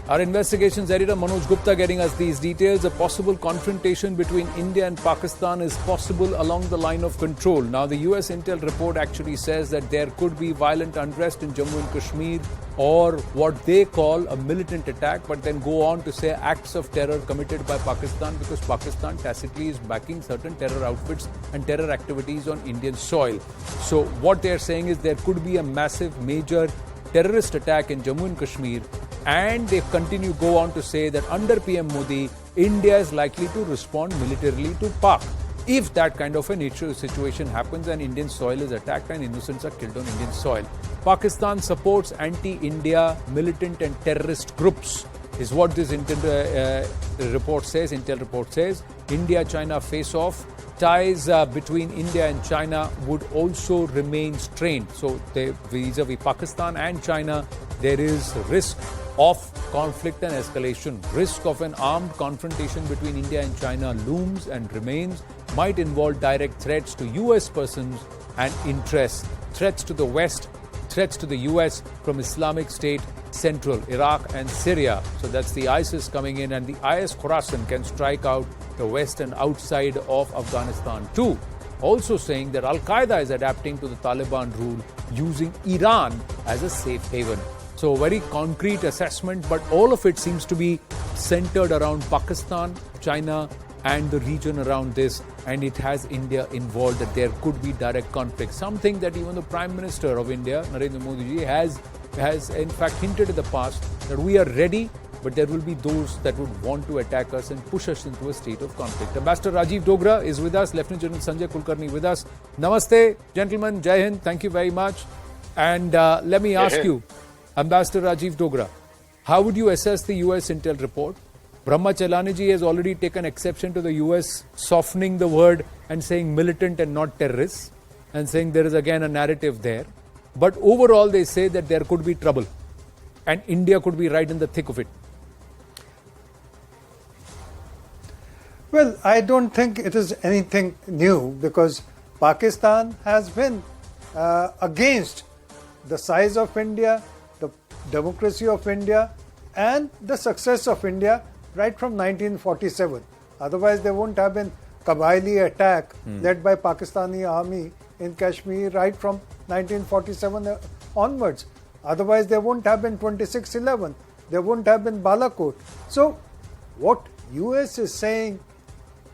Our investigations editor Manoj Gupta getting us these details. A possible confrontation between India and Pakistan is possible along the line of control. Now, the US intel report actually says that there could be violent unrest in Jammu and Kashmir or what they call a militant attack, but then go on to say acts of terror committed by Pakistan because Pakistan tacitly is backing certain terror outfits and terror activities on Indian soil. So what they are saying is there could be a massive, major terrorist attack in Jammu and Kashmir, and they go on to say that under PM Modi, India is likely to respond militarily to Pak. If that kind of a nature situation happens and Indian soil is attacked and innocents are killed on Indian soil. Pakistan supports anti-India militant and terrorist groups, is what this intel report says. India-China face-off. Ties between India and China would also remain strained. So vis-a-vis Pakistan and China, there is risk of conflict and escalation. Risk of an armed confrontation between India and China looms and remains, might involve direct threats to US persons and interests, threats to the West, threats to the US from Islamic State, Central Iraq and Syria. So that's the ISIS coming in, and the IS Khorasan can strike out the west and outside of Afghanistan too. Also saying that Al-Qaeda is adapting to the Taliban rule using Iran as a safe haven. So very concrete assessment, but all of it seems to be centered around Pakistan, China and the region around this, and it has India involved, that there could be direct conflict. Something that even the Prime Minister of India, Narendra Modi ji, has in fact hinted in the past that we are ready, but there will be those that would want to attack us and push us into a state of conflict. Ambassador Rajiv Dogra is with us, Lieutenant General Sanjay Kulkarni with us. Namaste, gentlemen. Jai Hind. Thank you very much. And let me ask you, Ambassador Rajiv Dogra, how would you assess the US intel report? Brahma Chelani ji has already taken exception to the US softening the word and saying militant and not terrorists, and saying there is again a narrative there. But overall, they say that there could be trouble and India could be right in the thick of it. Well, I don't think it is anything new, because Pakistan has been against the size of India, the democracy of India and the success of India right from 1947. Otherwise, there wouldn't have been Kabaili attack led by Pakistani army in Kashmir right from 1947 onwards. Otherwise, there wouldn't have been 26/11. There wouldn't have been Balakot. So, what US is saying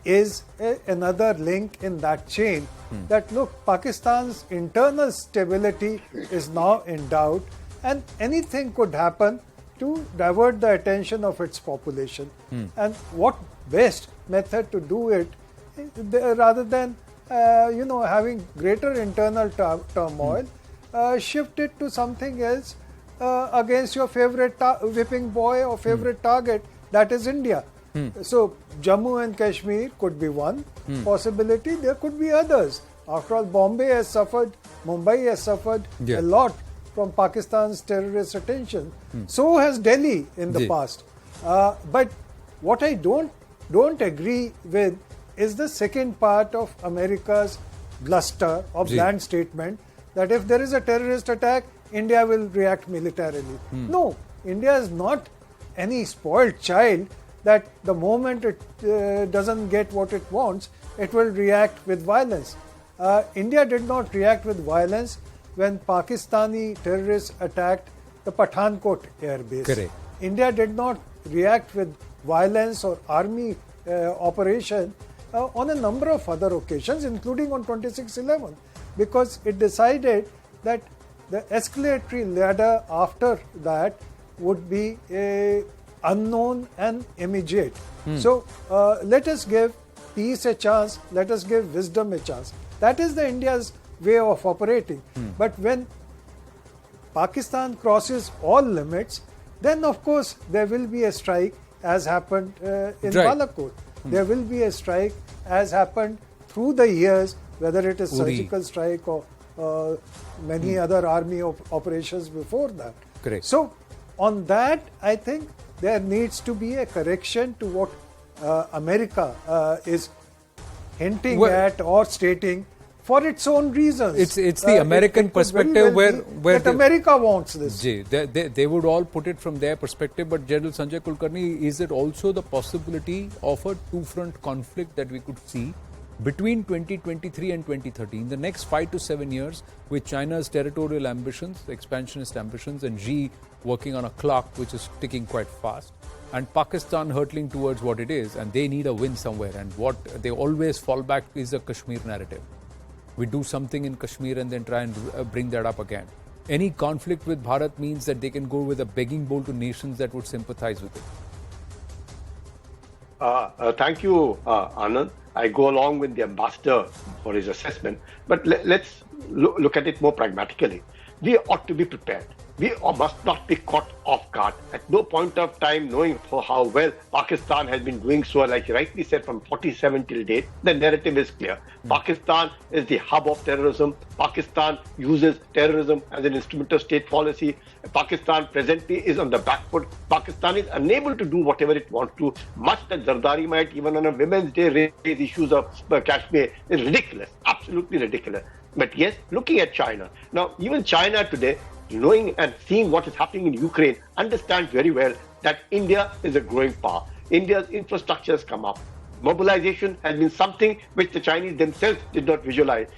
is another link in that chain, that look, Pakistan's internal stability is now in doubt and anything could happen to divert the attention of its population. And what best method to do it, rather than having greater internal turmoil, shift it to something else against your favorite whipping boy or favorite target, that is India. So Jammu and Kashmir could be one possibility. There could be others. After all, Bombay has suffered, Mumbai has suffered a lot from Pakistan's terrorist attention. So has Delhi in the past. But what I don't agree with is the second part of America's bluster or bland statement that if there is a terrorist attack, India will react militarily. No, India is not any spoiled child that the moment it doesn't get what it wants, it will react with violence. India did not react with violence when Pakistani terrorists attacked the Pathankot air base. Correct. India did not react with violence or army operation on a number of other occasions, including on 26/11, because it decided that the escalatory ladder after that would be unknown and immediate. So let us give peace a chance, let us give wisdom a chance. That is the India's way of operating. But when Pakistan crosses all limits, then of course there will be a strike, as happened in Balakot. There will be a strike, as happened through the years, whether it is surgical strike or many other army operations before that. Correct. So on that, I think there needs to be a correction to what America is hinting at or stating for its own reasons. It's the American it could very perspective well where that America wants this. They would all put it from their perspective, but General Sanjay Kulkarni, is it also the possibility of a two-front conflict that we could see between 2023 and 2030, in the next 5 to 7 years, with China's territorial ambitions, expansionist ambitions, and Xi working on a clock which is ticking quite fast, and Pakistan hurtling towards what it is, and they need a win somewhere, and what they always fall back is a Kashmir narrative. We do something in Kashmir and then try and bring that up again. Any conflict with Bharat means that they can go with a begging bowl to nations that would sympathize with it. Thank you, Anand. I go along with the ambassador for his assessment, but let's look at it more pragmatically. We ought to be prepared. We must not be caught off guard. At no point of time, knowing for how well Pakistan has been doing so, like you rightly said, from 47 till date, the narrative is clear. Pakistan is the hub of terrorism. Pakistan uses terrorism as an instrument of state policy. Pakistan presently is on the back foot. Pakistan is unable to do whatever it wants to. Much that Zardari might even on a Women's Day raise issues of Kashmir is ridiculous, absolutely ridiculous. But yes, looking at China. Now, even China today, knowing and seeing what is happening in Ukraine, understands very well that India is a growing power. India's infrastructure has come up. Mobilization has been something which the Chinese themselves did not visualize.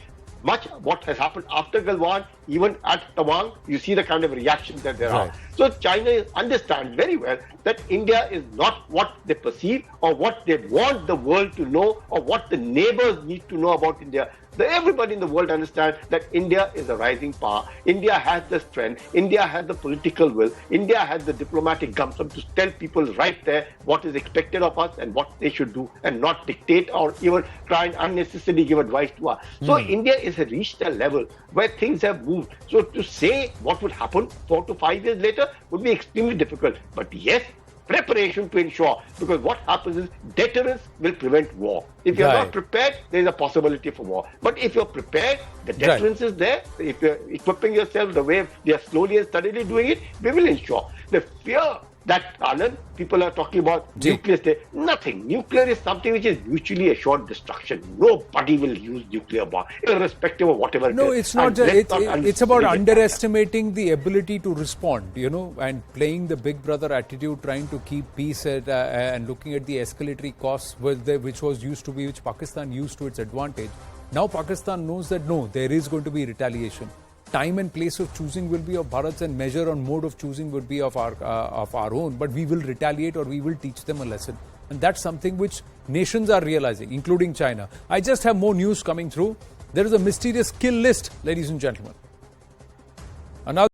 Much what has happened after Galwan, even at Tawang, you see the kind of reactions that there are. So China understands very well that India is not what they perceive or what they want the world to know or what the neighbors need to know about India. Everybody in the world understands that India is a rising power. India has the strength. India has the political will. India has the diplomatic gumption to tell people right there what is expected of us and what they should do and not dictate or even try and unnecessarily give advice to us. So India has reached a level where things have moved. So to say what would happen 4 to 5 years later would be extremely difficult. But yes, preparation to ensure, because what happens is deterrence will prevent war. If you're not prepared, there is a possibility for war. But if you're prepared, the deterrence is there. If you're equipping yourself the way they are slowly and steadily doing it, we will ensure. The fear that, Anand, people are talking about nuclear state. Nothing. Nuclear is something which is mutually assured destruction. Nobody will use nuclear bomb, irrespective of whatever it is. No, it's not just, it's about underestimating the ability to respond, and playing the big brother attitude, trying to keep peace and looking at the escalatory costs which Pakistan used to its advantage. Now Pakistan knows that no, there is going to be retaliation. Time and place of choosing will be of Bharat's and measure on mode of choosing would be of our own, but we will retaliate or we will teach them a lesson. And that's something which nations are realizing, including China. I just have more news coming through. There is a mysterious kill list, ladies and gentlemen. Another